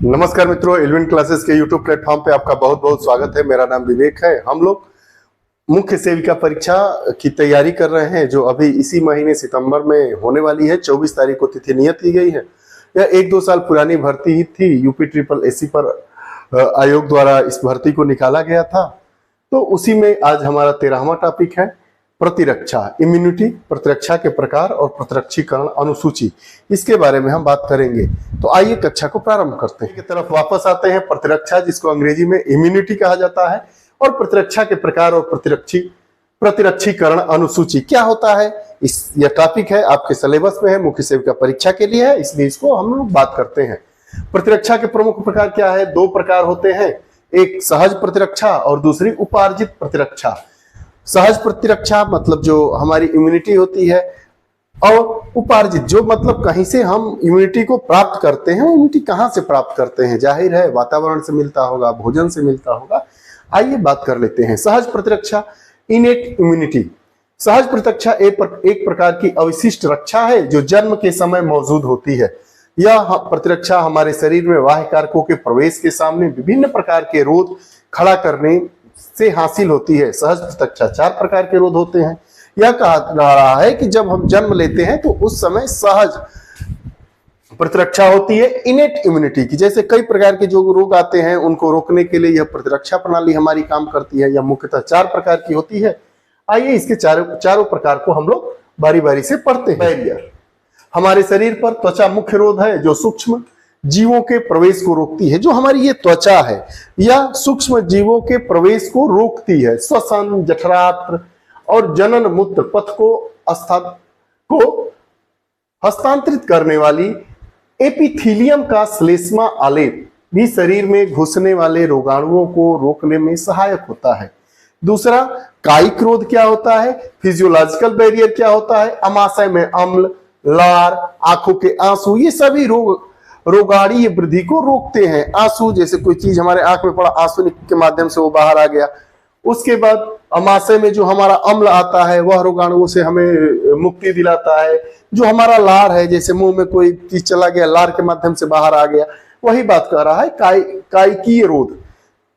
नमस्कार मित्रों, Alvin classes के यूट्यूब प्लेटफॉर्म पे आपका बहुत बहुत स्वागत है। मेरा नाम विवेक है। हम लोग मुख्य सेविका परीक्षा की तैयारी कर रहे हैं जो अभी इसी महीने सितंबर में होने वाली है। 24 तारीख को तिथि नियत की गई है। यह 1-2 साल पुरानी भर्ती ही थी। यूपी ट्रिपल एससी पर आयोग द्वारा इस भर्ती को निकाला गया था। तो उसी में आज हमारा 13वां टॉपिक है प्रतिरक्षा, इम्यूनिटी, प्रतिरक्षा के प्रकार और प्रतिरक्षीकरण अनुसूची। इसके बारे में हम बात करेंगे। तो आइए कक्षा को प्रारंभ करते हैं। की तरफ वापस आते हैं। प्रतिरक्षा, जिसको अंग्रेजी में इम्यूनिटी कहा जाता है, और प्रतिरक्षा के प्रकार और प्रतिरक्षीकरण अनुसूची क्या होता है, यह टॉपिक है, आपके सिलेबस में है, मुख्य सेविका परीक्षा के लिए है, इसलिए इसको हम लोग बात करते हैं। प्रतिरक्षा के प्रमुख प्रकार क्या है? 2 प्रकार होते हैं, एक सहज प्रतिरक्षा और दूसरी उपार्जित प्रतिरक्षा। सहज प्रतिरक्षा मतलब जो हमारी इम्यूनिटी होती है, और उपार्जित जो मतलब कहीं से हम इम्यूनिटी को प्राप्त करते हैं। इम्यूनिटी कहाँ से प्राप्त करते हैं? जाहिर है वातावरण से मिलता होगा, भोजन से मिलता होगा। आइए बात कर लेते हैं। सहज प्रतिरक्षा, इनेट इम्यूनिटी। सहज प्रतिरक्षा एक प्रकार की अवशिष्ट रक्षा है जो जन्म के समय मौजूद होती है। यह प्रतिरक्षा हमारे शरीर में बाह्य कारकों के प्रवेश के सामने विभिन्न प्रकार के रोध खड़ा करने से हासिल होती है। सहज प्रतिरक्षा 4 प्रकार के रोध होते हैं। यह कहा जा रहा है कि जब हम जन्म लेते हैं तो उस समय सहज प्रतिरक्षा होती है इनेट इम्यूनिटी की। जैसे कई प्रकार के जो रोग आते हैं उनको रोकने के लिए यह प्रतिरक्षा प्रणाली हमारी काम करती है। यह मुख्यतः 4 प्रकार की होती है। आइए इसके चारों प्रकार को हम लोग बारी बारी से पढ़ते हैं। बैरियर, हमारे शरीर पर त्वचा मुख्य रोध है जो सूक्ष्म जीवों के प्रवेश को रोकती है। जो हमारी ये त्वचा है, यह सूक्ष्म जीवों के प्रवेश को रोकती है। श्वसन, जठरांत्र और जनन मूत्र पथ को हस्तांतरित करने वाली एपिथीलियम का श्लेष्मा आलेप भी शरीर में घुसने वाले रोगाणुओं को रोकने में सहायक होता है। दूसरा, कायिक रोध क्या होता है? फिजियोलॉजिकल बैरियर क्या होता है? अमाशय में अम्ल, लार, आंखों के आंसू, ये सभी रोगाणीय वृद्धि को रोकते हैं। आंसू, जैसे कोई चीज हमारे आंख में पड़ा, आंसू के माध्यम से वो बाहर आ गया। उसके बाद अमाशय में जो हमारा अम्ल आता है वह रोगाणुओं से हमें मुक्ति दिलाता है। जो हमारा लार है, जैसे मुंह में कोई चीज चला गया, लार के माध्यम से बाहर आ गया, वही बात कर रहा है कायिकीय रोध।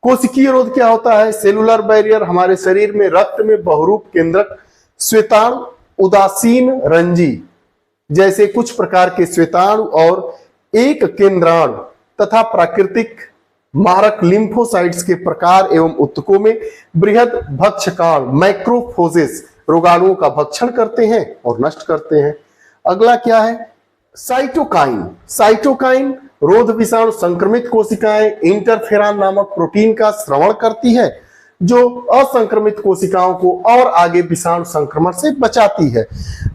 कोशिकीय रोध क्या होता है? सेलुलर बैरियर, हमारे शरीर में रक्त में बहुरूप केंद्रक श्वेताणु, उदासीन रंजी जैसे कुछ प्रकार के श्वेताणु और एक केंद्राणु तथा प्राकृतिक मारक लिम्फोसाइट्स के प्रकार एवं उत्तकों में बृहद भक्षकाण मैक्रोफोजेस रोगाणुओं का भक्षण करते हैं और नष्ट करते हैं। अगला क्या है? साइटोकाइन। साइटोकाइन रोध विषाणु संक्रमित कोशिकाएं इंटरफेरॉन नामक प्रोटीन का स्रवण करती है जो असंक्रमित कोशिकाओं को और आगे विषाणु संक्रमण से बचाती है।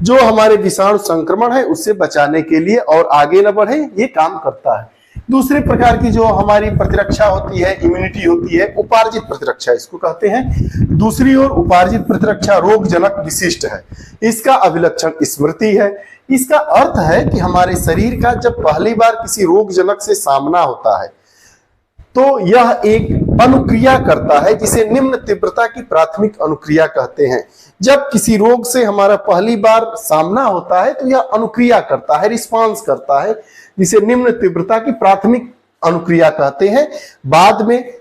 जो हमारे विषाणु संक्रमण है उससे बचाने के लिए और आगे न बढ़े, ये काम करता है। दूसरे प्रकार की जो हमारी प्रतिरक्षा होती है, इम्यूनिटी होती है, उपार्जित प्रतिरक्षा इसको कहते हैं। दूसरी ओर उपार्जित प्रतिरक्षा रोगजनक विशिष्ट है। इसका अभिलक्षण स्मृति है। इसका अर्थ है कि हमारे शरीर का जब पहली बार किसी रोगजनक से सामना होता है तो यह एक अनुक्रिया करता है जिसे निम्न तीव्रता की प्राथमिक अनुक्रिया कहते हैं। जब किसी रोग से हमारा पहली बार सामना होता है तो यह अनुक्रिया करता है, रिस्पांस करता है, जिसे निम्न तीव्रता की प्राथमिक अनुक्रिया कहते हैं। बाद में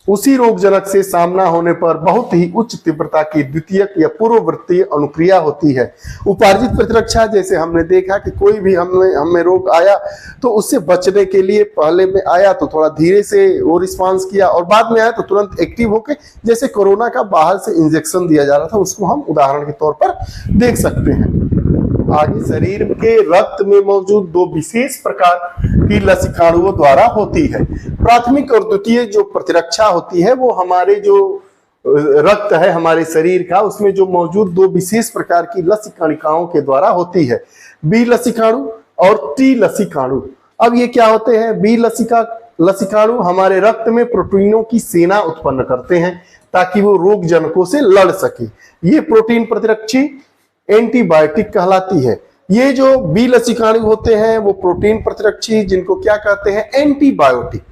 उसी रोगजनक से सामना होने पर बहुत ही उच्च तीव्रता की द्वितीयक या पूर्ववर्तीय अनुक्रिया होती है। उपार्जित प्रतिरक्षा, जैसे हमने देखा कि कोई भी हमें रोग आया तो उससे बचने के लिए पहले में आया तो थोड़ा धीरे से वो रिस्पांस किया और बाद में आया तो तुरंत एक्टिव होके, जैसे कोरोना का बाहर से इंजेक्शन दिया जा रहा था, उसको हम उदाहरण के तौर पर देख सकते हैं। आगे शरीर के रक्त में मौजूद 2 विशेष प्रकार की लसिकाणुओं द्वारा होती है। प्राथमिक और द्वितीय जो प्रतिरक्षा होती है वो हमारे जो रक्त है हमारे शरीर का, उसमें जो मौजूद 2 विशेष प्रकार की लसिकाणिकाओं के द्वारा होती है, बी लसिकाणु और टी लसिकाणु। अब ये क्या होते हैं? बी लसिकाणु हमारे रक्त में प्रोटीनों की सेना उत्पन्न करते हैं ताकि वो रोग जनकों से लड़ सके। ये प्रोटीन प्रतिरक्षी एंटीबायोटिक कहलाती है। ये जो बी लसिकाणु होते हैं वो प्रोटीन प्रतिरक्षी, जिनको क्या कहते हैं? एंटीबायोटिक।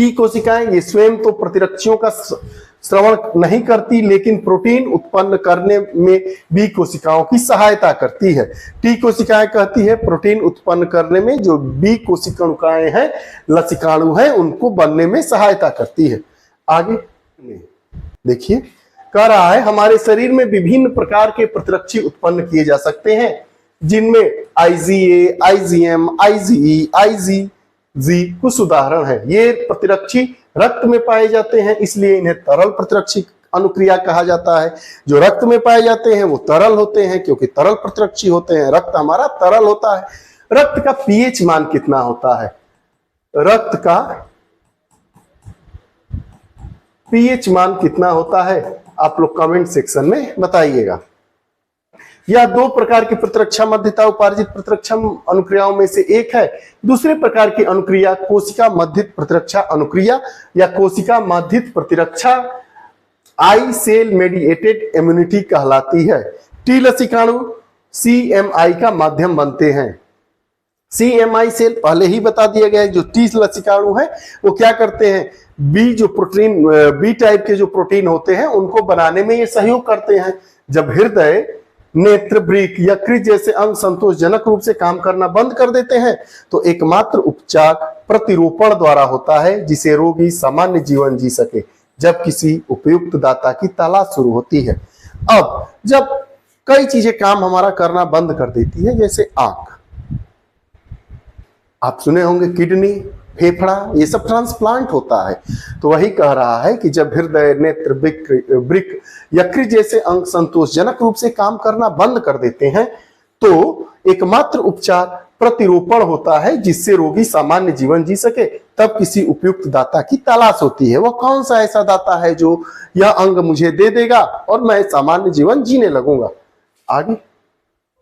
टी कोशिकाएं ये स्वयं तो प्रतिरक्षियों का श्रवण नहीं करती, लेकिन प्रोटीन उत्पन्न करने में बी कोशिकाओं की सहायता करती है। टी कोशिकाएं कहती है प्रोटीन उत्पन्न करने में जो बी कोशिकाएं हैं, लसिकाणु हैं, उनको बनने में सहायता करती है। आगे देखिए, कह रहा है हमारे शरीर में विभिन्न प्रकार के प्रतिरक्षी उत्पन्न किए जा सकते हैं, जिनमें IgA, IgM, IgE, IgG कुछ उदाहरण है। ये प्रतिरक्षी रक्त में पाए जाते हैं, इसलिए इन्हें तरल प्रतिरक्षी अनुक्रिया कहा जाता है। जो रक्त में पाए जाते हैं वो तरल होते हैं, क्योंकि तरल प्रतिरक्षी होते हैं। रक्त हमारा तरल होता है। रक्त का पीएच मान कितना होता है? रक्त का पीएच मान कितना होता है? आप लोग कमेंट सेक्शन में बताइएगा। यह दो प्रकार की प्रतिरक्षा मध्यता उपार्जित प्रतिरक्षा अनुक्रियाओं में से एक है। दूसरे प्रकार की अनुक्रिया कोशिका मध्यित प्रतिरक्षा अनुक्रिया या कोशिका मध्यित प्रतिरक्षा आई सेल मेडिएटेड इम्यूनिटी कहलाती है। टी लसिकाणु CMI का माध्यम बनते हैं। CMI सेल पहले ही बता दिया गया है। जो टी लसिकाणु है वो क्या करते हैं? बी टाइप के जो प्रोटीन होते हैं उनको बनाने में ये सहयोग करते हैं। जब हृदय, नेत्र, वृक्क, यकृत जैसे अंग संतोषजनक रूप से काम करना बंद कर देते हैं तो एकमात्र उपचार प्रतिरोपण द्वारा होता है, जिसे रोगी सामान्य जीवन जी सके जब किसी उपयुक्त दाता की तलाश शुरू होती है। अब जब कई चीजें काम हमारा करना बंद कर देती है, जैसे आंख, आप सुने होंगे किडनी, फेफड़ा, ये सब ट्रांसप्लांट होता है। तो वही कह रहा है कि जब हृदय, नेत्र, वृक्क, यकृत जैसे अंग संतोषजनक रूप से काम करना बंद कर देते हैं तो एकमात्र उपचार प्रतिरोपण होता है, जिससे रोगी सामान्य जीवन जी सके। तब किसी उपयुक्त दाता की तलाश होती है। वह कौन सा ऐसा दाता है जो यह अंग मुझे दे देगा और मैं सामान्य जीवन जीने लगूंगा। आगे,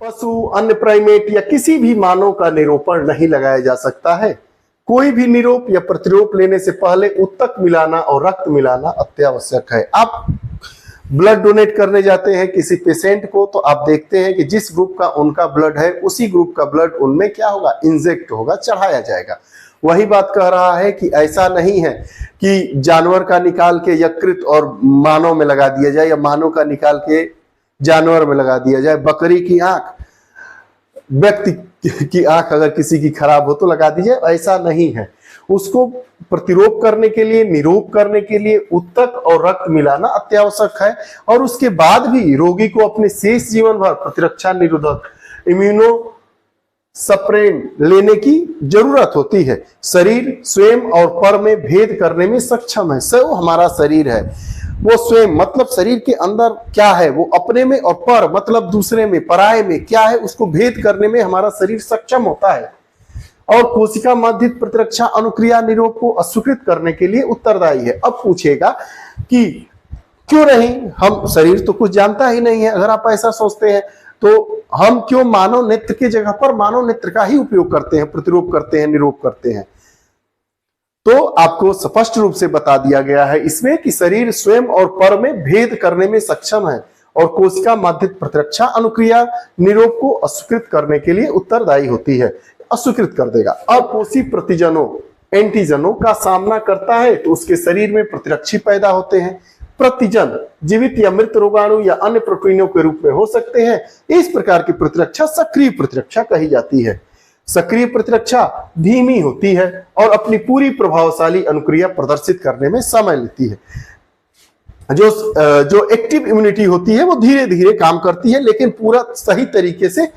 पशु, अन्य प्राइमेट या किसी भी मानव का निरोपण नहीं लगाया जा सकता है। कोई भी निरोप या प्रतिरोप लेने से पहले उत्तक मिलाना और रक्त मिलाना अत्यावश्यक है। आप ब्लड डोनेट करने जाते हैं किसी पेशेंट को, तो आप देखते हैं कि जिस ग्रुप का उनका ब्लड है उसी ग्रुप का ब्लड उनमें क्या होगा? इंजेक्ट होगा, चढ़ाया जाएगा। वही बात कह रहा है कि ऐसा नहीं है कि जानवर का निकाल के यकृत और मानव में लगा दिया जाए या मानव का निकाल के जानवर में लगा दिया जाए। बकरी की आंख, व्यक्ति की आंख अगर किसी की खराब हो तो लगा दीजिए, ऐसा नहीं है। उसको प्रतिरोप करने के लिए, निरोप करने के लिए उत्तक और रक्त मिलाना अत्यावश्यक है। और उसके बाद भी रोगी को अपने शेष जीवन भर प्रतिरक्षा निरोधक इम्यूनो सप्रेन लेने की जरूरत होती है। शरीर स्वयं और पर में भेद करने में सक्षम है। सो हमारा शरीर है, वो स्वयं मतलब शरीर के अंदर क्या है वो अपने में, और पर मतलब दूसरे में, पराये में क्या है उसको भेद करने में हमारा शरीर सक्षम होता है। और कोशिका मध्यित प्रतिरक्षा अनुक्रिया निरोध को अस्वीकृत करने के लिए उत्तरदायी है। अब पूछेगा कि क्यों नहीं, हम शरीर तो कुछ जानता ही नहीं है। अगर आप ऐसा सोचते हैं तो हम क्यों मानव नेत्र की जगह पर मानव नेत्र का ही उपयोग करते हैं, प्रतिरोप करते हैं, निरोप करते हैं? तो आपको स्पष्ट रूप से बता दिया गया है इसमें कि शरीर स्वयं और पर में भेद करने में सक्षम है और कोशिका मध्यित प्रतिरक्षा अनुक्रिया निरोध को अस्वीकृत करने के लिए उत्तरदायी होती है, अस्वीकृत कर देगा। अब कोशी प्रतिजनों, एंटीजनों का सामना करता है तो उसके शरीर में प्रतिरक्षी पैदा होते हैं। प्रतिजन जीवित या मृत रोगाणु या अन्य प्रोटीनों के रूप में हो सकते हैं। इस प्रकार की प्रतिरक्षा सक्रिय प्रतिरक्षा कही जाती है। सक्रिय प्रतिरक्षा धीमी होती है और अपनी पूरी प्रभावशाली अनुक्रिया प्रदर्शित करने में समय लेती है। जो एक्टिव इम्यूनिटी होती है वो धीरे धीरे काम करती है, लेकिन पूरा सही तरीके से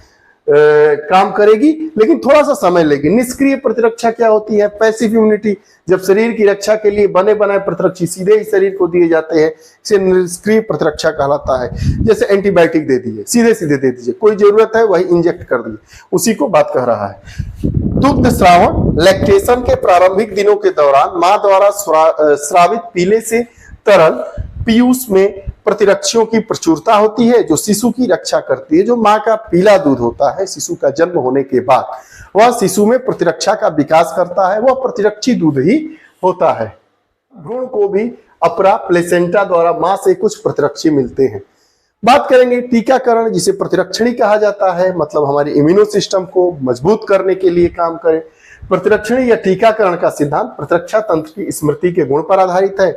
काम करेगी, लेकिन थोड़ा सा समय लेगी। निष्क्रिय प्रतिरक्षा क्या होती है? Passive immunity. जब शरीर की रक्षा के लिए बने बनाए प्रतिरक्षी सीधे ही शरीर को दिए जाते हैं, इसे निष्क्रिय प्रतिरक्षा कहलाता है। जैसे एंटीबायोटिक दे दीजिए, सीधे सीधे दे दीजिए, कोई जरूरत है वही इंजेक्ट कर दीजिए, उसी को बात कह रहा है। दुग्ध श्रावण, लैक्टेशन के प्रारंभिक दिनों के दौरान मां द्वारा स्रावित पीले से तरल पीयूष में प्रतिरक्षियों की प्रचुरता होती है जो शिशु की रक्षा करती है। जो मां का पीला दूध होता है शिशु का जन्म होने के बाद, वह शिशु में प्रतिरक्षा का विकास करता है, वह प्रतिरक्षी दूध ही होता है। भ्रूण को भी अपरा प्लेसेंटा द्वारा मां से कुछ प्रतिरक्षी मिलते हैं। बात करेंगे टीकाकरण, जिसे प्रतिरक्षणी कहा जाता है, मतलब हमारे इम्यूनो सिस्टम को मजबूत करने के लिए काम करे। प्रतिरक्षण या टीकाकरण का सिद्धांत प्रतिरक्षा तंत्र की स्मृति के गुण पर आधारित है।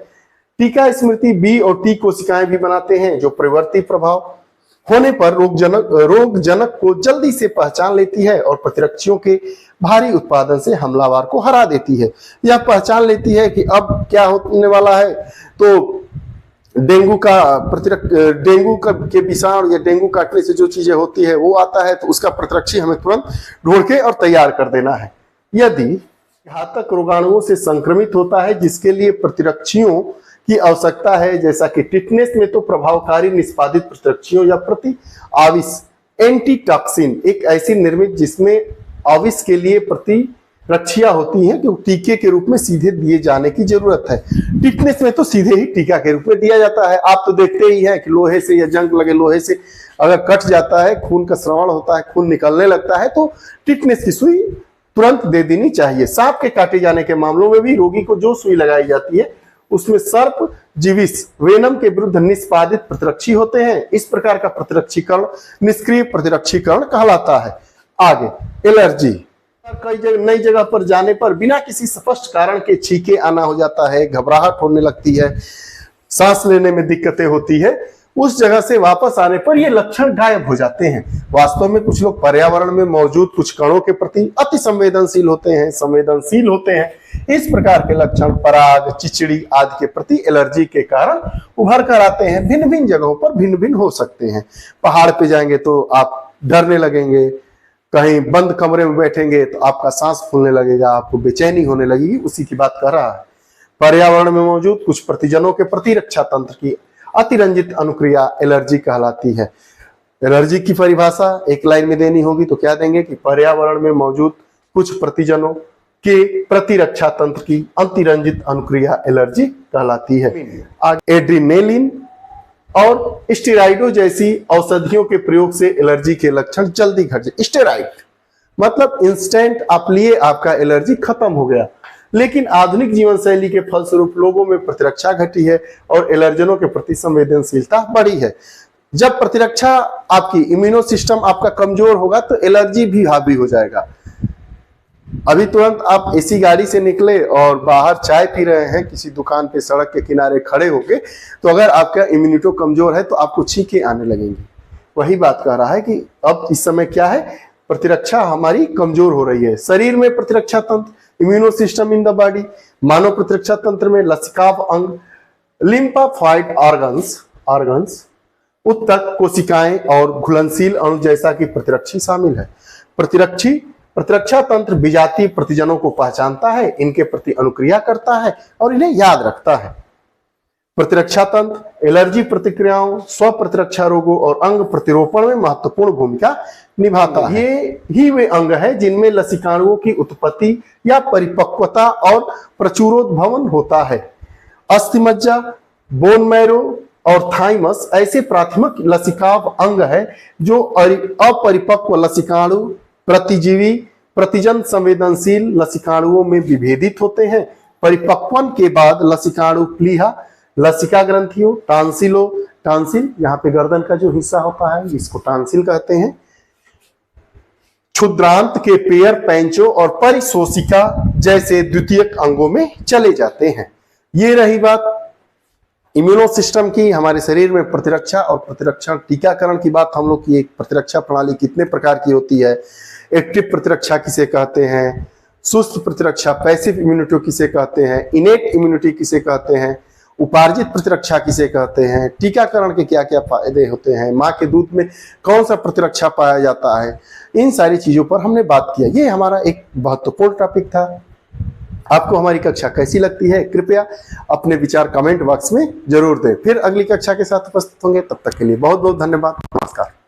टीका स्मृति बी और टी कोशिकाएं भी बनाते हैं जो परिवर्ती प्रभाव होने पर रोग जनक को जल्दी से पहचान लेती है और प्रतिरक्षियों के भारी उत्पादन से हमलावर को हरा देती है। यह पहचान लेती है कि अब क्या होने वाला है, तो डेंगू के विषाणु या डेंगू काटने से जो चीजें होती है वो आता है, तो उसका प्रतिरक्षी हमें तुरंत ढूंढ के और तैयार कर देना है। यदि घातक रोगाणुओं से संक्रमित होता है जिसके लिए प्रतिरक्षियों की आवश्यकता है, जैसा कि टिटनेस में तो प्रभावकारी निष्पादित प्रतिरक्षियों या प्रति आविष एंटीटॉक्सिन एक ऐसी निर्मित जिसमें आविष के लिए प्रतिरक्षियां होती हैं कि टीके के रूप में सीधे दिए जाने की जरूरत है। टिटनेस में तो सीधे ही टीका के रूप में दिया जाता है। आप तो देखते ही हैं कि लोहे से या जंग लगे लोहे से अगर कट जाता है, खून का स्राव होता है, खून निकलने लगता है, तो टिटनेस की सुई तुरंत दे देनी चाहिए। सांप के काटे जाने के मामलों में भी रोगी को जो सुई लगाई जाती है उसमें सर्प जीविस वेनम के विरुद्ध निष्पादित प्रतिरक्षी होते हैं। इस प्रकार का प्रतिरक्षीकरण निष्क्रिय प्रतिरक्षीकरण कहलाता है। आगे एलर्जी, कई नई जगह पर जाने पर बिना किसी स्पष्ट कारण के छींके आना हो जाता है, घबराहट होने लगती है, सांस लेने में दिक्कतें होती है। उस जगह से वापस आने पर ये लक्षण गायब हो जाते हैं। वास्तव में कुछ लोग पर्यावरण में मौजूद कुछ कणों के प्रति अति संवेदनशील होते हैं। इस प्रकार के लक्षण पराग, चिचड़ी आदि के प्रति एलर्जी के कारण उभर कर आते हैं। भिन्न भिन्न जगहों पर भिन्न भिन्न हो सकते हैं। पहाड़ पे जाएंगे तो आप डरने लगेंगे, कहीं बंद कमरे में बैठेंगे तो आपका सांस फूलने लगेगा, आपको बेचैनी होने लगेगी, उसी की बात कर रहा है। पर्यावरण में मौजूद कुछ प्रतिजनों के प्रतिरक्षा तंत्र की अतिरंजित अनुक्रिया एलर्जी कहलाती है। एलर्जी की परिभाषा एक लाइन में देनी होगी तो क्या देंगे कि पर्यावरण में मौजूद कुछ प्रतिजनों के प्रतिरक्षा तंत्र की अतिरंजित अनुक्रिया एलर्जी कहलाती है। एड्रीनेलिन और स्टेरॉइडों जैसी औषधियों के प्रयोग से एलर्जी के लक्षण जल्दी घट जाए। स्टेरॉइड मतलब इंस्टेंट आप लिए, आपका एलर्जी खत्म हो गया। लेकिन आधुनिक जीवन शैली के फलस्वरूप लोगों में प्रतिरक्षा घटी है और एलर्जनों के प्रति संवेदनशीलता बढ़ी है। जब प्रतिरक्षा आपकी इम्यूनो सिस्टम आपका कमजोर होगा तो एलर्जी भी हावी हो जाएगा। अभी तुरंत आप एसी गाड़ी से निकले और बाहर चाय पी रहे हैं, किसी दुकान पे सड़क के किनारे खड़े होके, तो अगर आपका इम्यूनिटी कमजोर है तो आपको छींके आने लगेंगी। वही बात कह रहा है कि अब इस समय क्या है, प्रतिरक्षा हमारी कमजोर हो रही है। शरीर में प्रतिरक्षा तंत्र immuno system in the body, मानव प्रतिरक्षा तंत्र में लसिकाव अंग, लिम्फोसाइट ऑर्गन्स, उत्तक कोशिकाएं और घुलनशील अणु जैसा कि प्रतिरक्षी शामिल है। प्रतिरक्षा तंत्र विजातीय प्रतिजनों को पहचानता है, इनके प्रति अनुक्रिया करता है और इन्हें याद रखता है। प्रतिरक्षा तंत्र एलर्जी प्रतिक्रियाओं, स्व प्रतिरक्षा रोगों और अंग प्रतिरोपण में महत्वपूर्ण भूमिका निभाता है। ये ही वे अंग है जिनमें लसिकाणुओं की उत्पत्ति या परिपक्वता और प्रचुरोद्भवन होता है। अस्थिमज्जा, बोन मैरो और थाइमस ऐसे प्राथमिक लसिकाव अंग है जो अपरिपक्व लसिकाणु, प्रतिजीवी, प्रतिजन संवेदनशील लसिकाणुओं में विभेदित होते हैं। परिपक्वन के बाद लसिकाणु प्लीहा, लसिका ग्रंथियों, टांसिल यहाँ पे गर्दन का जो हिस्सा होता है इसको टांसिल कहते हैं, क्षुद्रांत के पेयर, पैंचों और परिशोषिका जैसे द्वितीयक अंगों में चले जाते हैं। ये रही बात इम्यूनो सिस्टम की, हमारे शरीर में प्रतिरक्षा और प्रतिरक्षण टीकाकरण की बात हम लोग की। एक प्रतिरक्षा प्रणाली कितने प्रकार की होती है, एक्टिव प्रतिरक्षा किसे कहते हैं, सुस्त प्रतिरक्षा पैसिव इम्यूनिटी किसे कहते हैं, इनेट इम्यूनिटी किसे कहते हैं, उपार्जित प्रतिरक्षा किसे कहते हैं, टीकाकरण के क्या क्या फायदे होते हैं, माँ के दूध में कौन सा प्रतिरक्षा पाया जाता है, इन सारी चीजों पर हमने बात किया। ये हमारा एक महत्वपूर्ण टॉपिक था। आपको हमारी कक्षा कैसी लगती है कृपया अपने विचार कमेंट बॉक्स में जरूर दें। फिर अगली कक्षा के साथ उपस्थित होंगे, तब तक के लिए बहुत बहुत धन्यवाद। नमस्कार।